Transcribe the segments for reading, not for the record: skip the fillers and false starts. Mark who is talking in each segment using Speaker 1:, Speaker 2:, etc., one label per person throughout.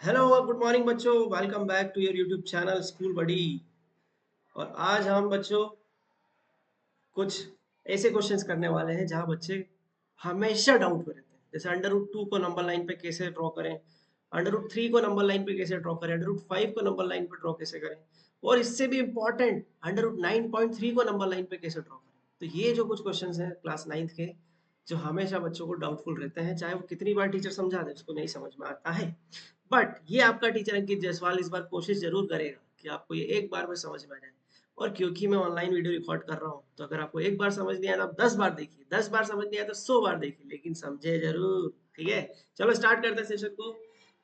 Speaker 1: Hello good morning बच्चों, welcome back to your YouTube channel school buddy. और आज हम बच्चों कुछ ऐसे क्वेश्चंस करने वाले हैं जहां बच्चे हमेशा डाउट में रहते हैं। जैसे अंडर रूट 2 को नंबर लाइन पे कैसे ड्रॉ करें, अंडर रूट 3 को नंबर लाइन पे कैसे ड्रॉ करें, अंडर रूट 5 को नंबर लाइन पे ड्रॉ कैसे करें, और इससे भी इम्पोर्टेंट अंडर रूट 9.3 को नंबर लाइन पे कैसे ड्रॉ करें। तो ये जो कुछ क्वेश्चंस हैं क्लास 9th के, जो हमेशा बच्चों को डाउटफुल रहते हैं, चाहे वो कितनी बार टीचर समझा दे उसको नहीं समझ में आता है। बट ये आपका टीचर अंकित जायसवाल इस बार कोशिश जरूर करेगा कि आपको ये एक बार में समझ में आ जाए। और क्योंकि मैं ऑनलाइन वीडियो रिकॉर्ड कर रहा हूँ, तो अगर आपको एक बार समझ नहीं आया तो आप 10 बार देखिए, 10 बार समझ नहीं आया तो 100 बार देखिए, लेकिन समझे जरूर। ठीक है, चलो स्टार्ट करते हैं सेशन को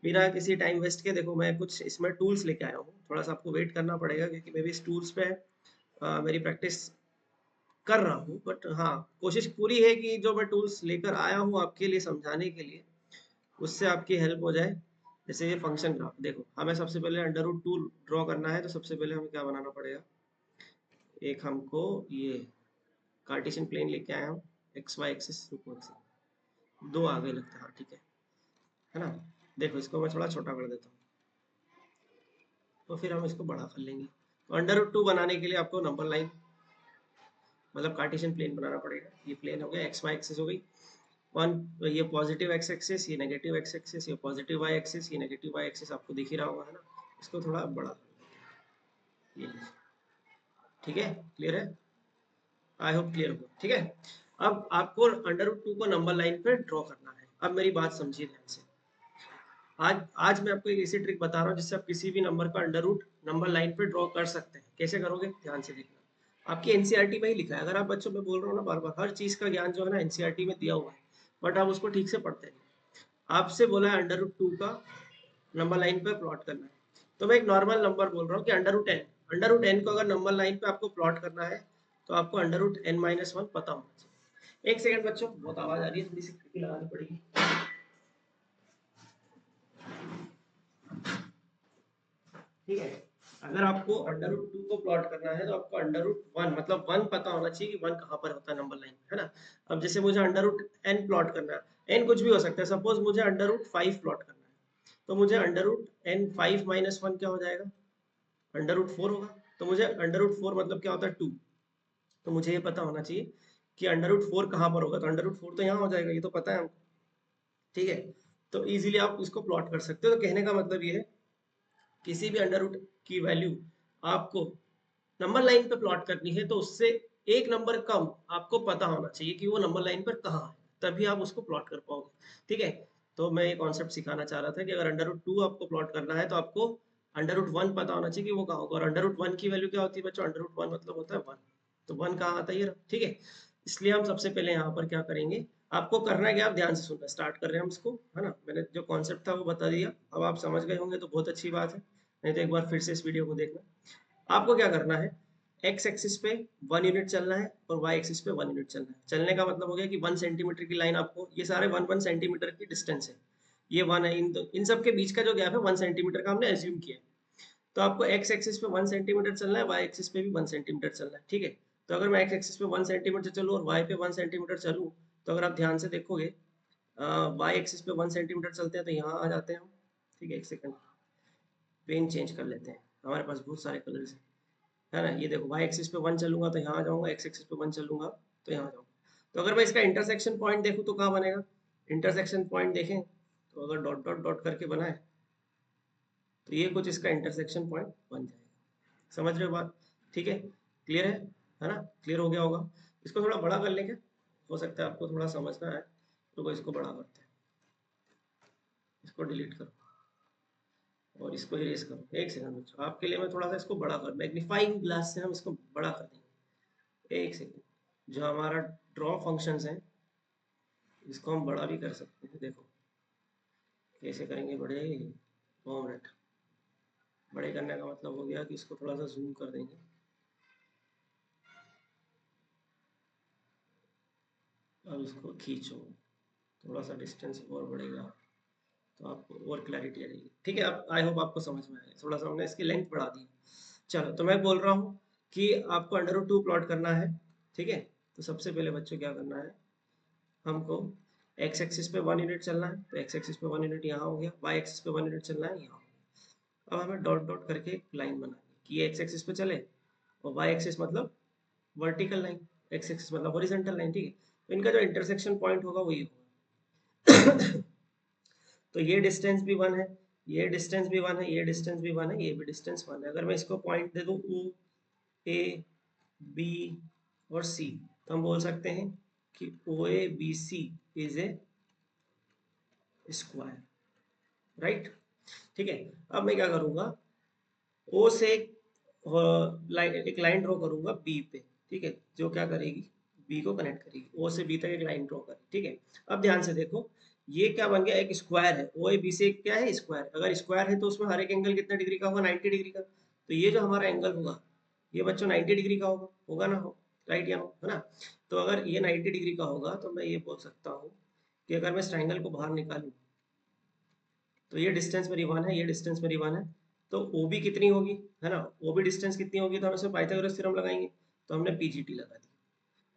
Speaker 1: बिना किसी टाइम वेस्ट के। देखो मैं कुछ इसमें टूल्स लेके आया हूँ, थोड़ा सा आपको वेट करना पड़ेगा क्योंकि मैं भी इस टूल्स पे मेरी प्रैक्टिस कर रहा हूँ। बट हाँ, कोशिश पूरी है कि जो मैं टूल्स लेकर आया हूँ आपके लिए समझाने के लिए, उससे आपकी हेल्प हो जाए। जैसे ये फंक्शन ग्राफ देखो, हमें सबसे पहले अंडर रूट 2 ड्रॉ करना है, तो सबसे पहले हमें क्या बनाना पड़ेगा। एक हमको ये कार्टेशियन प्लेन लेके आया हूँ, एक्स वाई एक्सिस, रुको से दो आगे लगता है, हाँ ठीक है ना। देखो इसको मैं थोड़ा छोटा कर देता हूँ, तो फिर हम इसको बड़ा कर लेंगे। तो अंडर रूट 2 बनाने के लिए आपको नंबर लाइन मतलब कार्टेशियन प्लेन बनाना पड़ेगा। ये प्लेन हो गया, एक्स वाई एक्सिस हो गई वन, ये पॉजिटिव एक्स एक्सिस, ये नेगेटिव एक्स एक्सिस, ये पॉजिटिव वाई एक्सिस, ये नेगेटिव वाई एक्सिस, आपको दिख ही रहा होगा है ना। इसको थोड़ा बड़ा, ये ठीक है, क्लियर है, आई होप क्लियर होगा। ठीक है, अब आपको अंडर रूट 2 को नंबर लाइन पे ड्रॉ करना है। अब मेरी बात समझिए ध्यान से। आज आज मैं आपको एक ऐसी ट्रिक बता रहा हूँ जिससे आप किसी भी नंबर का अंडर रूट नंबर लाइन पे ड्रॉ कर सकते हैं। कैसे करोगे, ध्यान से देखना। आपकी एनसीईआरटी में ही लिखा है। अगर आप बच्चों में बोल रहा हूँ ना बार बार, हर चीज का ज्ञान जो है ना एनसीईआरटी में दिया हुआ है, बट आप उसको ठीक से पढ़ते नहीं। आपसे बोला है अंडर रूट 2 का नंबर लाइन पे प्लॉट करना है, तो मैं एक नॉर्मल नंबर बोल रहा हूँ कि under root n, under root n को अगर नंबर लाइन पे आपको प्लॉट करना है, तो आपको under root n minus one पता होना चाहिए। एक सेकंड बच्चों, बहुत आवाज आ रही है, थोड़ी सी खिड़की लगानी पड़ेगी। ठीक है, अगर आपको अंडर रूट 2 को प्लॉट करना है, तो आपको अंडर रूट 1 मतलब 1 पता होना चाहिए कि 1 कहाँ पर होता है नंबर लाइन, है ना। अब जैसे मुझे अंडर रूट एन प्लॉट करना है, एन कुछ भी हो सकता है, सपोज मुझे अंडर रूट 5 प्लॉट करना है, तो मुझे under root n 5 minus one क्या हो जाएगा, अंडर रूट 4 होगा। तो मुझे अंडर रूट 4 मतलब क्या होता है, 2। तो मुझे ये पता होना चाहिए कि अंडर रूट 4 कहाँ पर होगा, तो अंडर रूट 4 तो यहाँ हो जाएगा, ये तो पता है हमको। ठीक है, तो इजीली आप इसको प्लॉट कर सकते हो। तो कहने का मतलब ये है, किसी भी अंडर रूट की वैल्यू आपको नंबर लाइन पे प्लॉट करनी है, तो उससे एक नंबर कम आपको पता होना चाहिए कि वो नंबर लाइन पर कहाँ है, तभी आप उसको प्लॉट कर पाओगे। ठीक है, तो मैं ये कॉन्सेप्ट सिखाना चाह रहा था कि अगर अंडर रूट 2 आपको प्लॉट करना है, तो आपको अंडर रूट 1 पता होना चाहिए कि वो कहाँ होगा। और अंडर रूट 1 की वैल्यू क्या होती है बच्चों, अंडर रूट 1 मतलब होता है 1। तो 1 कहाँ आता है, ये ठीक है। इसलिए हम सबसे पहले यहाँ पर क्या करेंगे, आपको करना है कि आप ध्यान से सुनना, स्टार्ट कर रहे हैं हम इसको, है ना। मैंने जो कॉन्सेप्ट था वो बता दिया, अब आप समझ गए होंगे तो बहुत अच्छी बात है, नहीं तो एक बार फिर से इस वीडियो को देखना। आपको क्या करना है, एक्स एक्सिस पे 1 यूनिट चलना है और वाई एक्सिस पे 1 यूनिट चलना है। चलने का मतलब हो गया कि 1 सेंटीमीटर की लाइन, आपको ये सारे 1 सेंटीमीटर की डिस्टेंस है, ये 1 है, इन सब के बीच का जो गैप है 1 सेंटीमीटर का हमने एज्यूम किया। तो आपको एक्स एक्सिस पे 1 सेंटीमीटर चलना है, वाई एक्सिस पे भी 1 सेंटीमीटर चलना है। ठीक है, तो अगर मैं एक्स एक्सिस पे 1 सेंटीमीटर चलूँ और वाई पे 1 सेंटीमीटर चलूँ, तो अगर आप ध्यान से देखोगे, वाई एक्सिस पे 1 सेंटीमीटर चलते हैं तो यहाँ आ जाते हैं हम। ठीक है, एक सेकंड, पेन चेंज कर लेते हैं, हमारे पास बहुत सारे कलर्स हैं, है ना। ये देखो, वाई एक्सिस पे 1 चलूंगा तो यहाँ आ जाऊंगा, एक्स एक्सिस पे 1 चलूंगा तो यहाँ आ जाऊंगा। तो अगर मैं इसका इंटरसेक्शन पॉइंट देखूँ तो कहाँ बनेगा, इंटरसेक्शन पॉइंट देखें तो अगर डॉट डॉट डॉट करके बनाए, तो ये कुछ इसका इंटरसेक्शन पॉइंट बन जाएगा। समझ रहे हो बात, ठीक है, क्लियर है ना, क्लियर हो गया होगा। इसको थोड़ा बड़ा कर लेंगे, हो सकता है आपको थोड़ा समझना है, तो इसको बड़ा करते हैं, इसको डिलीट करो और इसको इरेज करो। एक सेकंड बच्चों, आपके लिए मैं थोड़ा सा इसको बड़ा कर, मैग्नीफाइंग ग्लास से हम इसको बड़ा कर देंगे। एक सेकंड, जो हमारा ड्रॉ फंक्शंस हैं इसको हम बड़ा भी कर सकते हैं। देखो कैसे करेंगे बड़े, 2 मिनट। बड़े करने का मतलब हो गया कि इसको थोड़ा सा जूम कर देंगे, अब इसको खींचो, थोड़ा सा डिस्टेंस और बढ़ेगा तो आपको और क्लैरिटी आ जाएगी। ठीक है, अब आई होप आपको समझ में आया, थोड़ा सा हमने इसकी लेंथ बढ़ा दी। चलो, तो मैं बोल रहा हूँ कि आपको अंडर रूट 2 प्लॉट करना है। ठीक है, तो सबसे पहले बच्चों क्या करना है, हमको एक्स एक्सिस पे 1 यूनिट चलना है तो एक्स एक्सिस पे 1 यूनिट यहाँ हो गया, वाई एक्सिस पे 1 यूनिट चलना है यहाँ हो गया। अब हमें डॉट डॉट करके एक लाइन बनानी है कि ये एक्स एक्सिस पे चले और वाई एक्सिस मतलब वर्टिकल लाइन, एक्स एक्सिस मतलब हॉरिजॉन्टल लाइन, ठीक है। तो इनका जो इंटरसेक्शन पॉइंट होगा वही होगा। तो ये डिस्टेंस भी 1 है, ये डिस्टेंस भी 1 है, ये डिस्टेंस भी 1 है, ये भी डिस्टेंस 1 है। अगर मैं इसको पॉइंट दे दूं ओ ए बी और सी तो हम बोल सकते हैं कि O A B C is a square, right. ठीक है। अब मैं क्या करूंगा, ओ से एक लाइन ड्रॉ करूंगा बी पे, ठीक है, जो क्या करेगी, बी को कनेक्ट करेगी, ओ से बी तक एक लाइन ड्रॉ करेगी, ठीक है। अब ध्यान से देखो, ये क्या बन गया, एक स्क्वायर है, ओ ए बी से क्या है, स्क्वायर। अगर स्क्वायर है तो उसमें हर एक एंगल कितने डिग्री का होगा, 90 डिग्री का। तो ये जो हमारा एंगल होगा ये बच्चों 90 डिग्री का होगा, होगा ना, हो राइट या नो, है ना। तो अगर ये 90 डिग्री का होगा तो मैं ये बोल सकता हूँ कि अगर मैं इस ट्राइंगल को बाहर निकालूं तो ये डिस्टेंस मेरी 1 है, ये डिस्टेंस मेरी 1 है, तो ओ बी कितनी होगी, है ना, ओ बी डिस्टेंस कितनी होगी, तो हम इसमें पाइथागोरस थ्योरम लगाएंगे। तो हमने पीजीटी लगा दी,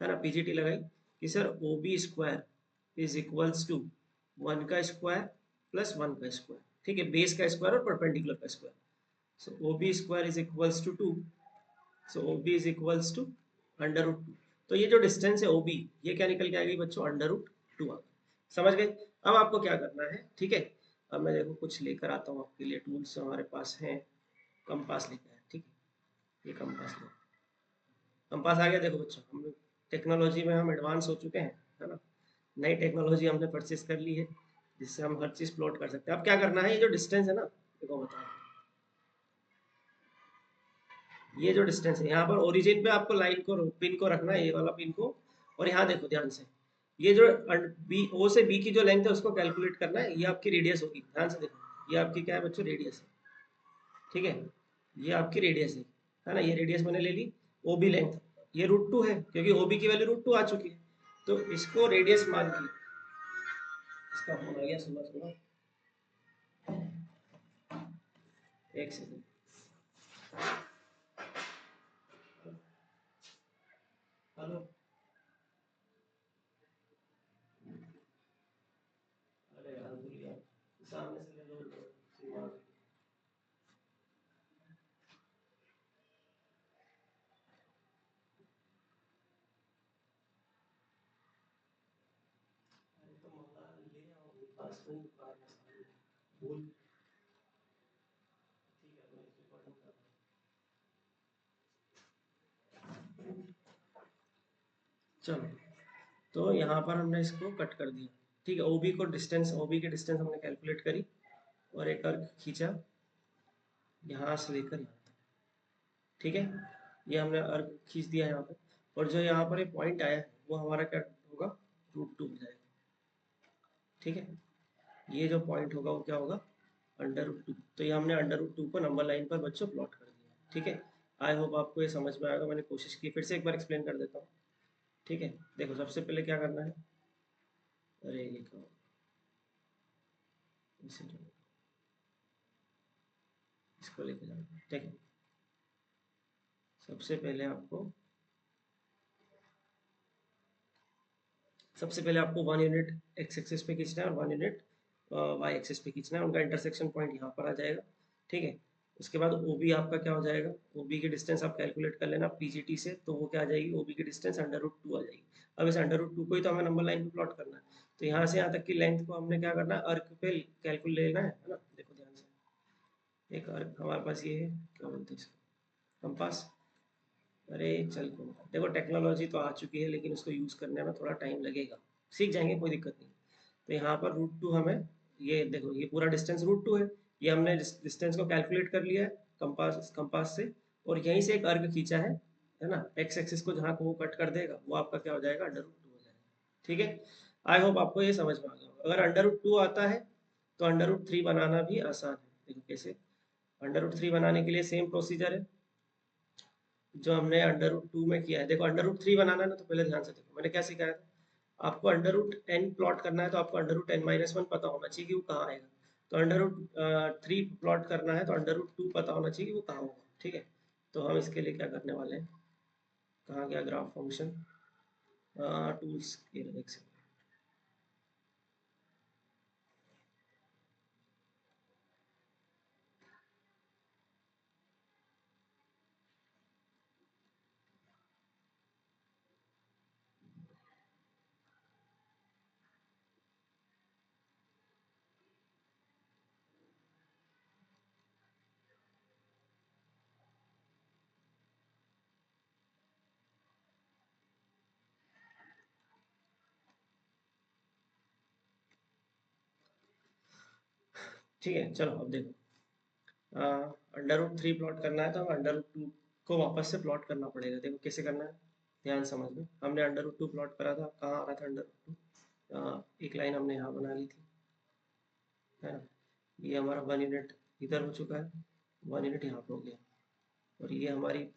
Speaker 1: है ना, पीजीटी लगाई कि sir O B square is equals to 1 का स्क्वायर प्लस 1 का स्क्वायर, ठीक है, बेस का स्क्वायर और परपेंडिकुलर का square. So O B square is equals to 2, so O B is equals to under root 2। तो ये जो डिस्टेंस है ओ बी, ये क्या निकल के आ गई बच्चों, अंडर रूट 2 आ गई। समझ गए। अब आपको क्या करना है, ठीक है। अब मैं देखो कुछ लेकर आता हूँ आपके लिए, टूल्स हमारे पास हैं, कंपास लेकर आए, ठीक है, ये कंपास लो, कंपास आ गया। देखो बच्चों, हम लोग टेक्नोलॉजी में हम एडवांस हो चुके हैं, है ना, नई टेक्नोलॉजी हमने परचेस कर ली है जिससे हम हर चीज़ प्लॉट कर सकते हैं। अब क्या करना है, ये जो डिस्टेंस है ना, देखो बताओ, ये जो डिस्टेंस है यहाँ पर ओरिजिन पे आपको लाइन को पिन को रखना है, ये वाला पिन को। और यहाँ देखो ध्यान से, ये जो बी ओ से बी की जो लेंथ है उसको कैलकुलेट करना है, ये आपकी रेडियस होगी, ध्यान से देखो, ये आपकी क्या है बच्चों, रेडियस है, ठीक है, ये आपकी रेडियस है ना, ये रेडियस मैंने ले ली। ओ बी लेंथ ये √2 है क्योंकि ओ बी की वैल्यू √2 आ चुकी है, तो इसको रेडियस मान के, इसका फोन आ गया सुबह सुबह, एक सेकंड, हेलो, अरे यार भूल गया, सामने से ले लो, तो मंगा ले आओ पास में बोल, ठीक है मैं इसको रिकॉर्डिंग कर रहा हूँ। चलो, तो यहाँ पर हमने इसको कट कर दिया, ठीक है, ओबी को डिस्टेंस, ओबी की डिस्टेंस हमने कैलकुलेट करी और एक अर्क खींचा यहाँ से लेकर यहाँ तक, ठीक है, ये हमने अर्क खींच दिया यहाँ पर। और जो यहाँ पर एक पॉइंट आया है वो हमारा क्या होगा, √2 हो जाएगा, ठीक है, ये जो पॉइंट होगा वो क्या होगा, अंडर √2। तो ये हमने अंडर √2 को नंबर लाइन पर बच्चों प्लॉट कर दिया, ठीक है। आई होप आपको ये समझ में आएगा, मैंने कोशिश की, फिर से एक बार एक्सप्लेन कर देता हूँ, ठीक है। देखो सबसे पहले क्या करना है, अरे ये क्या, इसे इसको लेके जाना, ठीक है। सबसे पहले आपको सबसे पहले आपको 1 यूनिट एक्स एक्सिस पे खींचना है और 1 यूनिट वाई एक्सिस पे खींचना है, उनका इंटरसेक्शन पॉइंट यहाँ पर आ जाएगा, ठीक है। उसके बाद ओ बी आपका क्या हो जाएगा, ओ बी की डिस्टेंस आप कैलकुलेट कर लेना पीजीटी से, तो वो क्या आ जाएगी, ओ बी की डिस्टेंस अंडर √2 आ जाएगी। अब इस अंडर √2 को ही तो हमें नंबर लाइन पे प्लॉट करना है, तो यहाँ से यहाँ तक की लेंथ को हमने क्या करना है, अर्क पे कैलकुलेट लेना है ना। देखो ध्यान से, एक अर्क हमारे पास ये है, क्या बोलते हैं इसको, कंपास। अरे चल देखो टेक्नोलॉजी तो आ चुकी है लेकिन उसको यूज़ करने में थोड़ा टाइम लगेगा, सीख जाएंगे, कोई दिक्कत नहीं। तो यहाँ पर √2 हमें, ये देखो ये पूरा डिस्टेंस √2 है, ये हमने डिस्टेंस को कैलकुलेट कर लिया है कंपास से, और यहीं से एक अर्क खींचा है ना, एक्स एक्सिस को जहाँ को वो कट कर देगा वो आपका क्या हो जाएगा, अंडर √2 हो जाएगा, ठीक है। आई होप आपको ये समझ में आ गया होगा। अगर अंडर √2 आता है तो अंडर √3 बनाना भी आसान है। देखो कैसे, अंडर √3 बनाने के लिए सेम प्रोसीजर है जो हमने अंडर √2 में किया है। देखो अंडर √3 बनाना है ना, तो पहले ध्यान से देखो मैंने क्या सिखाया था, आपको अंडर √n प्लॉट करना है तो आपको अंडर √n-1 पता होना चाहिए कि वो कहाँ आएगा। तो अंडर √3 प्लॉट करना है तो अंडर √2 पता होना चाहिए कि वो कहाँ होगा, ठीक है। तो हम इसके लिए क्या करने वाले हैं, कहाँ गया ग्राफ फंक्शन, टूल्स, ये एक सेकंड, ठीक है, चलो अब देखो, अंडर रूट 3 प्लॉट करना है तो हमें अंडर रूट 2 को वापस से प्लॉट करना पड़ेगा। देखो कैसे करना है, ध्यान समझ लो। हमने अंडर रूट 2 प्लॉट करा था, कहाँ आ रहा था अंडर रूट 2, एक लाइन हमने यहाँ बना ली थी, है ना। ये हमारा 1 यूनिट इधर हो चुका है, 1 यूनिट यहाँ पे हो गया, और ये हमारी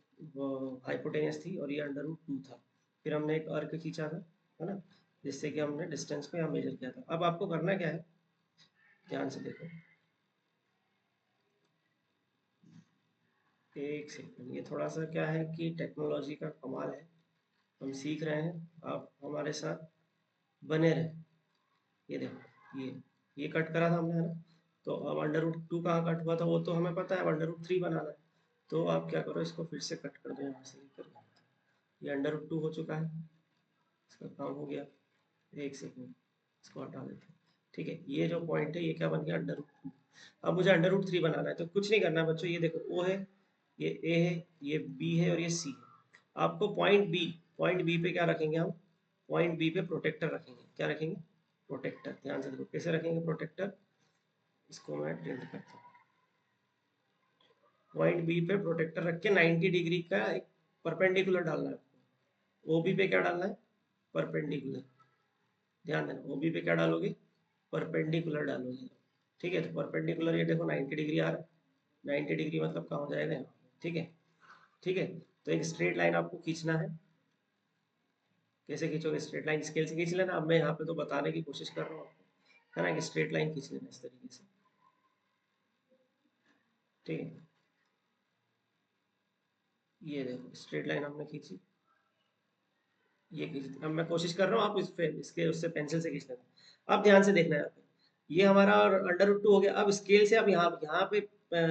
Speaker 1: हाइपोटेनियस थी और ये अंडर रूट 2 था। फिर हमने एक अर्क खींचा था, है ना, जिससे कि हमने डिस्टेंस को यहाँ मेजर किया था। अब आपको करना क्या है, ध्यान से देखो, एक सेकंड, ये थोड़ा सा क्या है कि टेक्नोलॉजी का कमाल है, हम सीख रहे हैं, आप हमारे साथ बने रहे। ये देखो, ये कट करा था हमने, है ना। तो अब अंडर रूट 2 कहाँ कट हुआ था वो तो हमें पता है, अंडर रूट 3 बनाना है। तो आप क्या करो, इसको फिर से कट कर दो यहाँ से लेकर, ये अंडर रूट 2 हो चुका है, इसका काम हो गया। एक सेकंड, इसको हटा देते हैं। ठीक है, ये जो पॉइंट है ये क्या बन गया, अंडर रूट 2। अब मुझे अंडर रूट 3 बनाना है, तो कुछ नहीं करना है बच्चों, ये देखो ओ है, ये ए है, ये बी है और ये सी है। आपको पॉइंट बी पे क्या रखेंगे हम, पॉइंट बी पे प्रोटेक्टर रखेंगे। क्या रखेंगे, प्रोटेक्टर। ध्यान से देखो कैसे रखेंगे प्रोटेक्टर, इसको मैं प्रिंट करता हूँ। पॉइंट बी पे प्रोटेक्टर रख के 90 डिग्री का एक परपेंडिकुलर डालना है आपको। ओबी पे क्या डालना है, परपेंडिकुलर। ध्यान देना, ओबी पे क्या डालोगे, परपेंडिकुलर डालोगे। ठीक है, तो परपेंडिकुलर ये देखो 90 डिग्री आ रहा है, 90 डिग्री मतलब कहाँ हो जाएगा यहाँ। ठीक है, ठीक है। तो एक स्ट्रेट लाइन आपको खींचना है। कैसे खींचोगे, स्ट्रेट लाइन स्केल से खींच लेना। अब मैं यहाँ पे तो बताने की कोशिश कर रहा हूँ आपको, है ना, कि स्ट्रेट लाइन खींच लेना इस तरीके से। ठीक है, ये देखो स्ट्रेट लाइन हमने खींची, ये खींच दी। अब मैं कोशिश कर रहा हूँ, आप इस पे इसके उससे पेंसिल से खींच लेना। अब ध्यान से देखना है यहाँ पे, ये हमारा अंडर रूट 2 हो गया। अब स्केल से आप यहाँ पे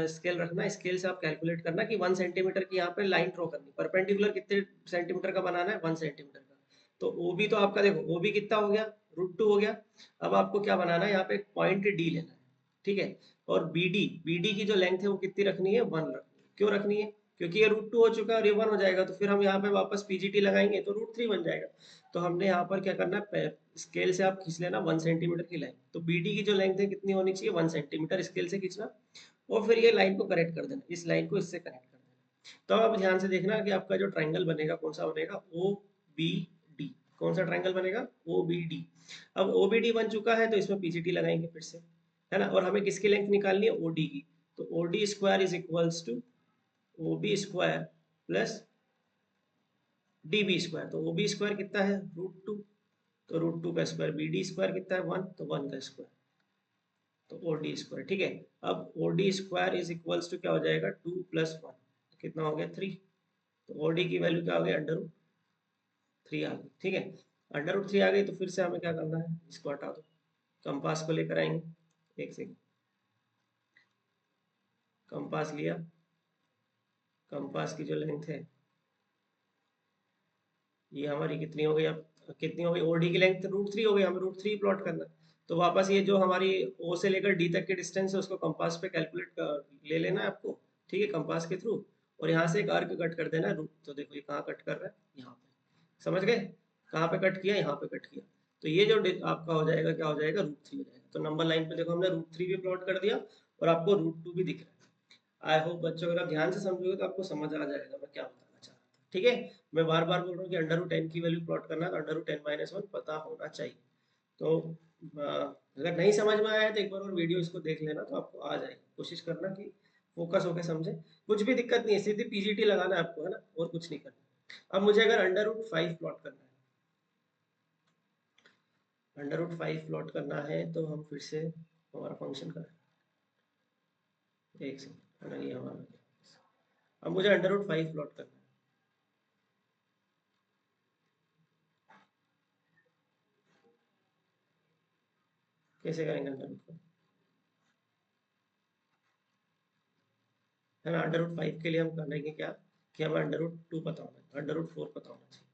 Speaker 1: स्केल रखना, स्केल से आप कैलकुलेट करना कि 1 सेंटीमीटर की यहाँ पे लाइन ड्रॉ करनी। परपेंडिकुलर कितने सेंटीमीटर का बनाना है, 1 सेंटीमीटर का। तो ओ बी तो आपका देखो, ओ बी कितना हो गया, रूट 2 हो गया। अब आपको क्या बनाना है, यहाँ पे एक पॉइंट डी लेना है। ठीक है, और बी डी की जो लेंथ है वो कितनी रखनी है, 1 रखनी है। क्यों रखनी है, क्योंकि ये रूट 2 हो चुका है और ये 1 हो जाएगा, तो फिर हम यहाँ पे वापस पीजीटी लगाएंगे तो रूट 3 बन जाएगा। तो हमने यहाँ पर क्या करना है, स्केल से आप खींच लेना 1 सेंटीमीटर की लाइन। तो बीडी की जो लेंथ है कितनी होनी चाहिए, 1 सेंटीमीटर, स्केल से खींचना। और फिर ये लाइन को कनेक्ट कर देना, इस लाइन को इससे कनेक्ट कर देना। तो अब ध्यान से देखना कि आपका जो ट्राइंगल बनेगा कौन सा बनेगा, ओ बी डी। कौन सा ट्राइंगल बनेगा, ओ बी डी। अब ओ बी डी बन चुका है तो इसमें पीजीटी लगाएंगे फिर से, है ना। और हमें किसकी लेंथ निकालनी है, ओ डी की। तो O D square is equals to O B square plus D B square. तो ओ बी स्क्वायर कितना है, रूट 2। तो रूट 2 का स्क्वायर, बी डी स्क्वायर कितना है, 1, तो 1 का स्क्वायर, तो ओ डी स्क्वायर। ठीक है, अब O D square is equals to क्या हो जाएगा, 2 + 1, तो कितना हो गया, 3। तो ओ डी की वैल्यू क्या हो गई, अंडर रूट 3 आ गई। ठीक है, अंडर रूट 3 आ गई, तो फिर से हमें क्या करना है, इसको हटा दो, कंपास को लेकर आएंगे। एक सेकंड, कंपास लिया, कंपास की जो लेंथ है ये हमारी कितनी हो गई, अब कितनी हो गई, ओडी की लेंथ रूट 3 हो गई, हमें रूट 3 प्लॉट करना है। तो वापस ये जो हमारी ओ से लेकर डी तक की डिस्टेंस है उसको कंपास पे कैलकुलेट कर ले लेना है आपको। ठीक है, कंपास के थ्रू, और यहाँ से एक आर्क कट कर देना है रूट। तो देखो ये कहाँ कट कर रहा है, यहाँ पे, समझ गए, कहाँ पे कट किया, यहाँ पे कट किया। तो ये जो आपका हो जाएगा, क्या हो जाएगा, रूट 3 हो जाएगा। तो नंबर लाइन पे देखो हमने रूट 3 भी प्लॉट कर दिया और आपको रूट 2 भी दिख रहा है। आई होप बच्चों अगर आप ध्यान से समझोगे तो आपको समझ आ जाएगा मैं क्या बताना चाह रहा था। ठीक है, मैं बार बार बोल रहा हूँ कि अंडर रूट 10 की वैल्यू प्लॉट करना है तो अंडर रूट 10 - 1 पता होना चाहिए। तो अगर नहीं समझ में आया तो एक बार और वीडियो इसको देख लेना तो आपको आ जाएगा। कोशिश करना कि फोकस होकर समझे, कुछ भी दिक्कत नहीं है, सीधी पीजीटी लगाना है आपको, है ना, और कुछ नहीं करना। अब मुझे अगर अंडर रूट 5 प्लॉट करना है, अंडर रूट 5 प्लॉट करना है तो हम फिर से हमारा फंक्शन का, एक सेकंड, है ना, ये हमारा, अब मुझे अंडर रूट 5 प्लॉट करना है। कैसे करेंगे अंडर रूट को, है ना। अंडर रूट 5 के लिए हम करेंगे क्या, कि हमें अंडर रूट 2 पता होना है, अंडर रूट 4 पता होना चाहिए।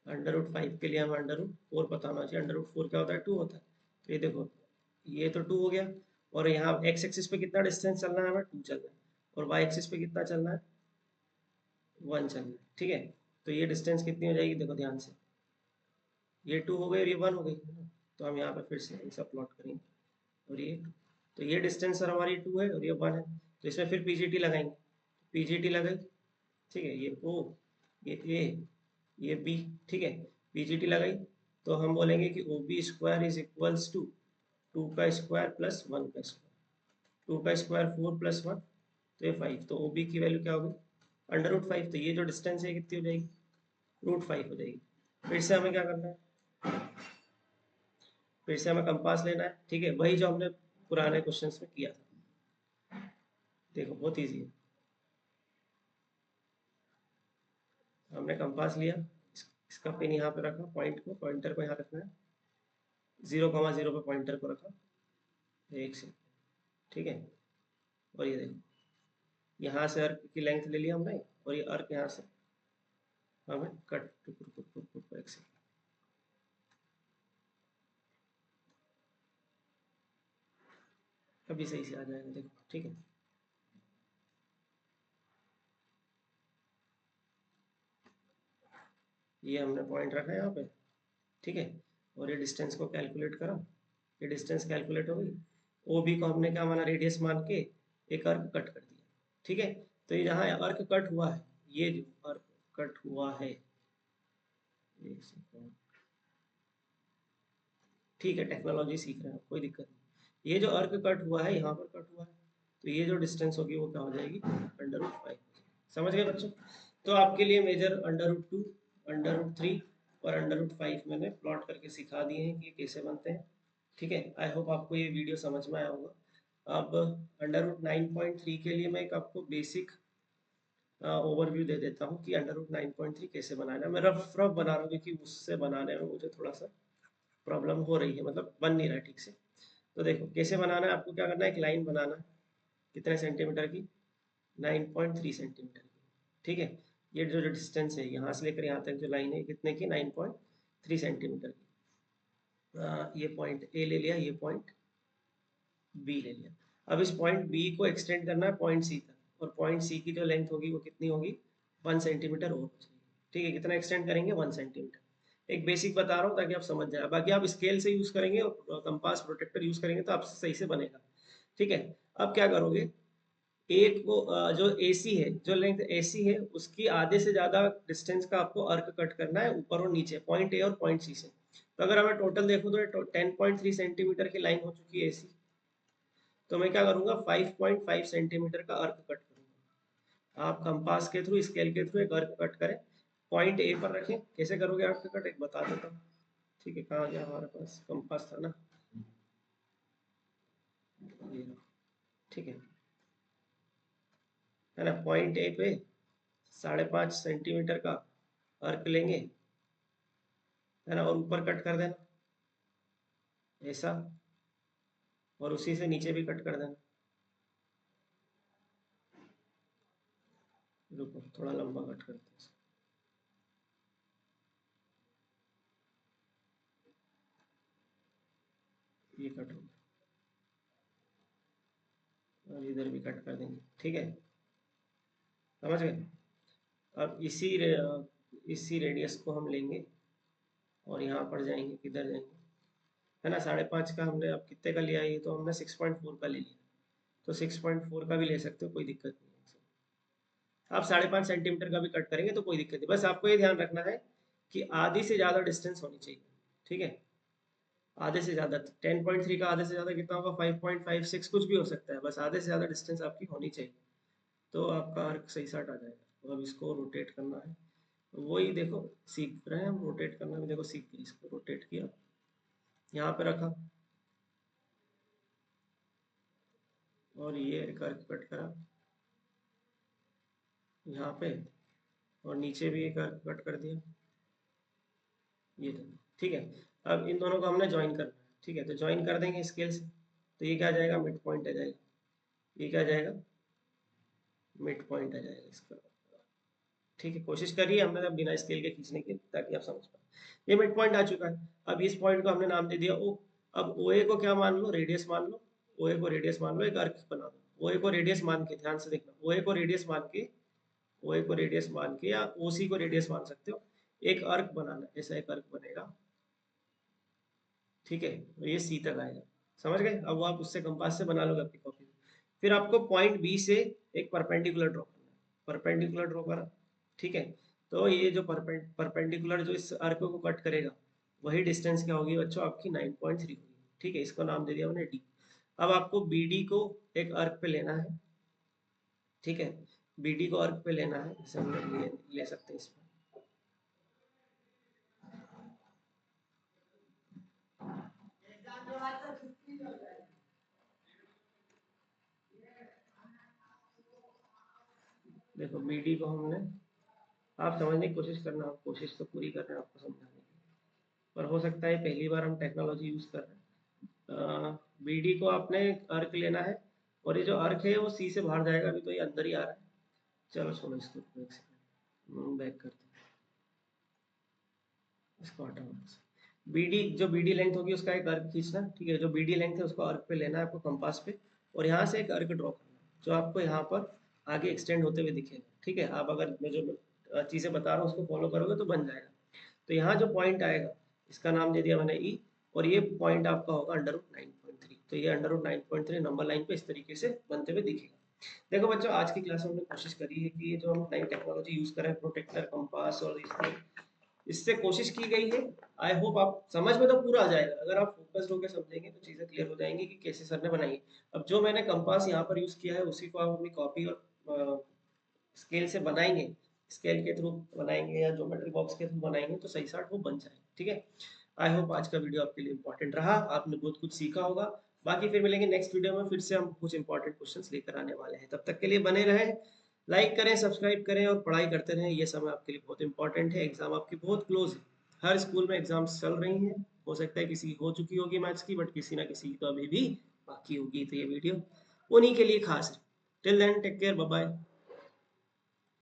Speaker 1: अंडर रूट 5 के लिए हमें अंडर रूट 4 पता होना चाहिए। अंडर रूट 4 क्या होता है, 2 होता है। तो ये देखो, ये तो 2 हो गया, और यहाँ एक्स एक्सिस पे कितना डिस्टेंस चलना है, हमें 2 चलना है, और वाई एक्सिस पे कितना चलना है, 1 चलना है। ठीक है, तो ये डिस्टेंस कितनी हो जाएगी, देखो ध्यान से, ये 2 हो गई और ये 1 हो गई, है ना। तो हम यहाँ पे फिर से सब प्लॉट करेंगे। और ये, तो ये डिस्टेंस सर हमारी 2 है और ये 1 है, तो इसमें फिर पीजीटी लगाएंगे, पीजीटी लगाई, ठीक है, ये ओ, ये ए, ये बी, ठीक है, पीजीटी लगाई, तो हम बोलेंगे कि O B square is equals to 2 का स्क्वायर प्लस 1 का स्क्वायर, 2 का स्क्वायर 4 प्लस 1, तो ये 5, तो ओ बी की वैल्यू क्या होगी √5, तो ये जो डिस्टेंस है कितनी हो जाएगी √5 हो जाएगी। फिर से हमें क्या करना है, फिर से हमें कंपास लेना है, ठीक है, वही जो हमने पुराने क्वेश्चंस में किया था, देखो बहुत ईजी है। हमने कंपास लिया, इसका पिन यहाँ पे रखा, पॉइंट को, पॉइंटर को यहाँ रखना है, 0,0 पे पॉइंटर को रखा, एक से, ठीक है, और ये देखो यहाँ से अर्क की लेंथ ले लिया हमने, और ये अर्क यहाँ से हमें कट एक से, अभी सही से आ जाएगा, देखो, ठीक है, ये हमने पॉइंट रखा है यहाँ पे, ठीक है, और ये डिस्टेंस को कैलकुलेट करा, ये डिस्टेंस कैलकुलेट हो गई, ओ बी को हमने क्या माना रेडियस मान के एक अर्क कट कर दिया, ठीक है, तो ये जहाँ अर्क कट हुआ है, ये जो अर्क कट हुआ है, एक सेकंड, ठीक है, टेक्नोलॉजी सीख रहे हैं कोई दिक्कत नहीं, ये जो अर्क कट हुआ है यहाँ पर कट हुआ है, तो ये जो डिस्टेंस होगी वो क्या हो जाएगी √5, समझ गए बच्चों। तो आपके लिए मेजर √2, √3 और √5 मैंने प्लॉट करके सिखा दिए हैं कि ये कैसे बनते हैं, ठीक है, आई होप आपको ये वीडियो समझ में आया होगा। अब √9.3 के लिए मैं एक आपको बेसिक ओवरव्यू दे देता हूँ कि √9.3 कैसे बनाना है। मैं रफ रफ बना रहा हूँ क्योंकि उससे बनाने में मुझे थोड़ा सा प्रॉब्लम हो रही है, मतलब बन नहीं रहा है ठीक से। तो देखो कैसे बनाना है, आपको क्या करना है, एक लाइन बनाना है, कितने सेंटीमीटर की, 9.3 सेंटीमीटर की, ठीक है, ये जो डिस्टेंस है यहाँ से लेकर यहाँ तक जो लाइन है कितने की 9.3 सेंटीमीटर की, ये पॉइंट ए ले लिया, ये पॉइंट बी ले लिया। अब इस पॉइंट बी को एक्सटेंड करना है पॉइंट सी तक, और पॉइंट सी की जो लेंथ होगी वो कितनी होगी 1 सेंटीमीटर और हो जाएगी, ठीक है, कितना एक्सटेंड करेंगे 1 सेंटीमीटर। एक बेसिक बता रहा हूँ ताकि आप समझ जाए, बाकी आप स्केल से यूज करेंगे और कंपास प्रोटेक्टर यूज करेंगे तो आपसे सही से बनेगा, ठीक है। अब क्या करोगे, एक को जो AC है, जो लेंथ AC है उसकी आधे से ज्यादा डिस्टेंस का आपको अर्क कट करना है ऊपर और नीचे, पॉइंट ए और पॉइंट सी से। तो अगर हमें टोटल देखो तो 10.3 सेंटीमीटर की लाइन हो चुकी है AC, तो मैं क्या करूंगा 5.5 सेंटीमीटर का अर्क कट करूंगा। आप कंपास के थ्रू, स्केल के थ्रू एक अर्क कट करें, पॉइंट ए पर रखें, कैसे करोगे अर्क कट एक बता देता हूँ, ठीक है, कहाँ गया हमारे पास कंपास था ना, ये रहा, ठीक है ना, पॉइंट ए पे 5.5 सेंटीमीटर का अर्क लेंगे, है ना, और ऊपर कट कर देना ऐसा, और उसी से नीचे भी कट कर देना, रुको थोड़ा लंबा कट करते हैं, ये कट हो गया, और इधर भी कट कर देंगे, ठीक है, समझ गए। अब इसी रेडियस को हम लेंगे और यहाँ पर जाएंगे, किधर जाएंगे, है ना, 5.5 का हमने अब कितने का लिया, ये तो हमने 6.4 का ले लिया, तो 6.4 का भी ले सकते हो, कोई दिक्कत नहीं है। आप 5.5 सेंटीमीटर का भी कट करेंगे तो कोई दिक्कत नहीं, बस आपको ये ध्यान रखना है कि आधी से ज़्यादा डिस्टेंस होनी चाहिए, ठीक है, आधे से ज़्यादा, 10.3 का आधे से ज़्यादा कितना होगा 5.56 कुछ भी हो सकता है, बस आधे से ज़्यादा डिस्टेंस आपकी होनी चाहिए, तो आपका आर्क सही साट आ जाएगा। तो अब इसको रोटेट करना है, वही देखो सीख रहे हैं हम, रोटेट करना भी देखो सीख गए, इसको रोटेट किया, यहाँ पे रखा, और ये एक अर्क कट करा यहाँ पे, और नीचे भी एक अर्क कट कर दिया, ये था, ठीक है। अब इन दोनों को हमने ज्वाइन करना है, ठीक है, तो ज्वाइन कर देंगे स्केल से, तो ये क्या आ जाएगा मिड पॉइंट आ जाएगा, ये क्या आ जाएगा मिड पॉइंट आ जाएगा इसका, ठीक है, कोशिश करिए हमने अब बिना स्केल के खींचने की ताकि आप समझ पाए। ये मिड पॉइंट आ चुका है, अब इस पॉइंट को हमने नाम दे दिया ओ। अब OA को क्या मान लो, रेडियस मान लो, OA को रेडियस मान लो, एक अर्क बना दो, OA को रेडियस मान के, ध्यान से देखना, OA को रेडियस मान के, OA को रेडियस मान के या OC को रेडियस मान सकते हो, एक अर्क बनाना, ऐसा एक अर्क बनेगा, ठीक है, तो ये सी तक आएगा, समझ गए? अब वो आप उससे कंपास से बना लोगे अपनी कॉपी में। फिर आपको पॉइंट बी से एक परपेंडिकुलर ड्रॉ करना है, परपेंडिकुलर ड्रॉ करा, ठीक है। तो ये जो परपेंडिकुलर जो इस आर्क को कट करेगा, वही डिस्टेंस क्या होगी बच्चों आपकी 9.3 होगी, ठीक है। इसको नाम दे दिया मैंने डी। अब आपको बी डी को एक आर्क पे लेना है, ठीक है। बी डी को आर्क पे लेना है, जैसे हम लोग ले सकते हैं इसमें। देखो बी डी को हमने, आप समझने की कोशिश करना, आप कोशिश तो पूरी कर रहे हैं आपको समझाने की, पर हो सकता है पहली बार हम टेक्नोलॉजी यूज कर रहे हैं। बीडी को आपने अर्क लेना है, और ये जो अर्क है वो सी से बाहर जाएगा, अभी तो ये अंदर ही आ रहा है। चलो छोड़ो इसको, एक सेकंड बैक करते हैं, इसको हटाओ। बीडी जो बीडी लेंथ होगी उसका एक अर्क खींचना, ठीक है। जो बीडी लेंथ है उसको अर्क पे लेना है आपको कंपास पे, और यहाँ से एक अर्क ड्रॉ करना है जो आपको यहाँ पर आगे एक्सटेंड होते हुए दिखेगा, ठीक है। आप अगर मैं जो चीज़ें बता रहा हूँ उसको फॉलो करोगे तो बन जाएगा। तो यहाँ जो पॉइंट आएगा, इसका नाम दे दिया मैंने ई, और ये पॉइंट आपका होगा √9.3। तो ये √9.3 नंबर लाइन पे इस तरीके से बनते हुए दिखेगा। देखो बच्चों, आज की क्लास में हमने कोशिश करी है कि ये जो हम नई टेक्नोलॉजी यूज करें, प्रोटेक्टर, कंपास और इससे कोशिश की गई है। आई होप आप समझ में तो पूरा आ जाएगा, अगर आप फोकस्ड होकर समझेंगे तो चीज़ें क्लियर हो जाएंगी कि कैसे सर ने बनाई है। अब जो मैंने कंपास यहाँ पर यूज किया है उसी को आप अपनी कॉपी और स्केल से बनाएंगे, स्केल के थ्रू बनाएंगे या ज्योमेट्री बॉक्स के थ्रू बनाएंगे तो सही साट वो बन जाए, ठीक है। आई होप आज का वीडियो आपके लिए इंपॉर्टेंट रहा, आपने बहुत कुछ सीखा होगा। बाकी फिर मिलेंगे नेक्स्ट वीडियो में, फिर से हम कुछ इंपॉर्टेंट क्वेश्चंस लेकर आने वाले हैं। तब तक के लिए बने रहें, लाइक करें, सब्सक्राइब करें और पढ़ाई करते रहें। ये समय आपके लिए बहुत इंपॉर्टेंट है, एग्जाम आपकी बहुत क्लोज है। हर स्कूल में एग्जाम्स चल रही हैं, हो सकता है किसी की हो चुकी होगी मैथ्स की, बट किसी ना किसी की तो अभी भी बाकी होगी। तो ये वीडियो उन्हीं के लिए खास है। Till then take care, bye bye.